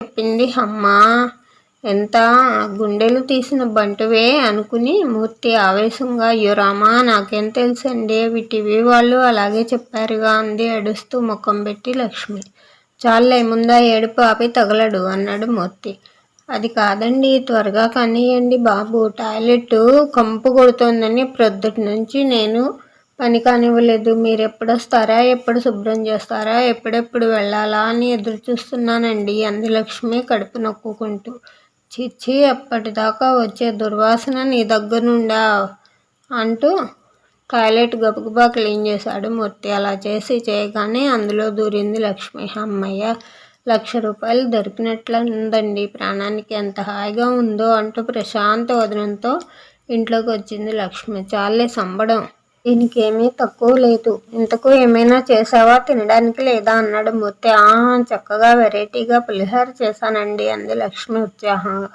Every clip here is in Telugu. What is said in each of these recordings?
చెప్పింది. అమ్మా ఎంత గుండెలు తీసిన బంటువే అనుకుని మూర్తి ఆవేశంగా, అయ్యో రామా నాకేం తెలుసండి, అవి టీవీ వాళ్ళు అలాగే చెప్పారుగా అంది ఏడుస్తూ ముఖం పెట్టి లక్ష్మి. చాలే ముందా ఏడుపు ఆపి తగలడు అన్నాడు మూర్తి. అది కాదండి, త్వరగా కానియండి బాబు, టాయిలెట్ కంపు కొడుతోందని ప్రొద్దుటి నుంచి నేను పని కానివ్వలేదు. మీరు ఎప్పుడొస్తారా, ఎప్పుడు శుభ్రం చేస్తారా, ఎప్పుడెప్పుడు వెళ్ళాలా అని ఎదురు చూస్తున్నానండి అంది లక్ష్మి కడుపు నొక్కుంటూ. చిచ్చి, అప్పటిదాకా వచ్చే దుర్వాసన నీ దగ్గరుండా అంటూ టాయిలెట్ గబగబా క్లీన్ చేశాడు మూర్తి. అలా చేయగానే అందులో దూరింది లక్ష్మి. అమ్మయ్య, 1,00,000 రూపాయలు దొరికినట్లుందండి, ప్రాణానికి ఎంత హాయిగా ఉందో అంటూ ప్రశాంత వదనంతో ఇంట్లోకి వచ్చింది లక్ష్మి. చాలే సంబడం, దీనికేమీ తక్కువ లేదు. ఇంతకు ఏమైనా చేసావా, తినడానికి లేదా అన్నాడు మూర్తి. చక్కగా వెరైటీగా పులిహోర చేశానండి అంది లక్ష్మి ఉత్సాహంగా.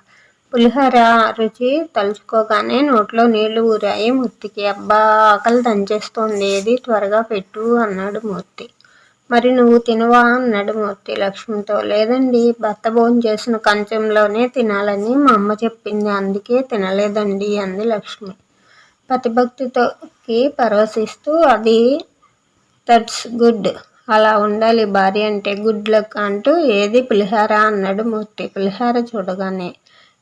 పులిహోర రుచి తలుచుకోగానే నోట్లో నీళ్లు ఊరాయి మూర్తికి. అబ్బా, ఆకలి దంచేస్తోంది, ఏది త్వరగా పెట్టు అన్నాడు మూర్తి. మరి నువ్వు తినవా అన్నాడు మూర్తి లక్ష్మితో. లేదండి, భర్త భోంచేసిన కంచంలోనే తినాలని మా అమ్మ చెప్పింది, అందుకే తినలేదండి అంది లక్ష్మి పతిభక్తికి పరవశిస్తూ. దట్స్ గుడ్, అలా ఉండాలి భార్య అంటే, గుడ్ లక్ అంటూ. ఏది పులిహోర అన్నాడు మూర్తి పులిహోర చూడగానే.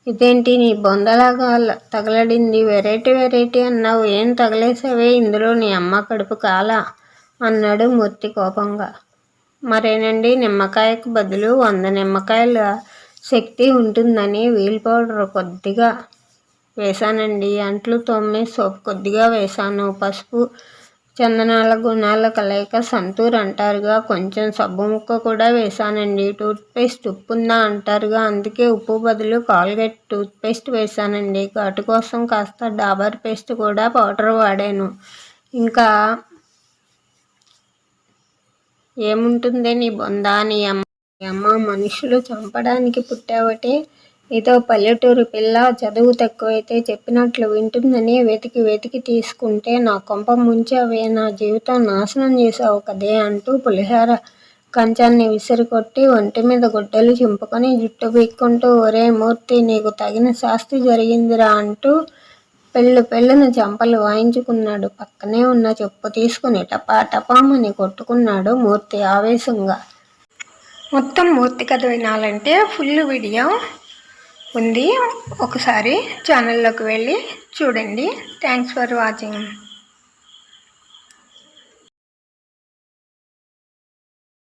ఇదేంటి నీ బొందలాగా తగలడింది, వెరైటీ అన్నావు, ఏం తగలేసావే, ఇందులో నీ అమ్మ కడుపు కాలా అన్నాడు మూర్తి కోపంగా. మరేనండి, నిమ్మకాయకు బదులు 100 నిమ్మకాయల శక్తి ఉంటుందని వీల్ పౌడర్ కొద్దిగా వేశానండి, అంట్లు తోమే సోప్ కొద్దిగా వేశాను, పసుపు చందనాల గుణాల కలయిక సంతూర్ అంటారుగా, కొంచెం సబ్బు ముక్క కూడా వేశానండి. టూత్పేస్ట్ ఉప్పుందా అంటారుగా, అందుకే ఉప్పు బదులు కాల్గేట్ టూత్పేస్ట్ వేశానండి. ఘాటు కోసం కాస్త డాబర్ పేస్ట్ కూడా పౌడర్ వాడాను. ఇంకా ఏముంటుందే నీ బొందా, నీ అమ్మ మనుషులు చంపడానికి పుట్టావటే, ఇదో పల్లెటూరు పిల్ల, చదువు తక్కువైతే చెప్పినట్లు వింటుందని వెతికి తీసుకుంటే నా కొంప ముంచావే, నా జీవితం నాశనం చేశావు కదే అంటూ పులిహోర కంచాన్ని విసిరికొట్టి ఒంటి మీద గుడ్డలు చింపుకొని జుట్టు పీక్కుంటూ, ఒరే మూర్తి, నీకు తగిన శాస్తి జరిగిందిరా అంటూ పెళ్ళున చెంపలు వాయించుకున్నాడు. పక్కనే ఉన్న చెప్పు తీసుకుని టపామని కొట్టుకున్నాడు మూర్తి ఆవేశంగా. మొత్తం మూర్తి కథ వినాలంటే ఫుల్ వీడియో ఉంది, ఒకసారి ఛానల్లోకి వెళ్ళి చూడండి. Thanks for watching.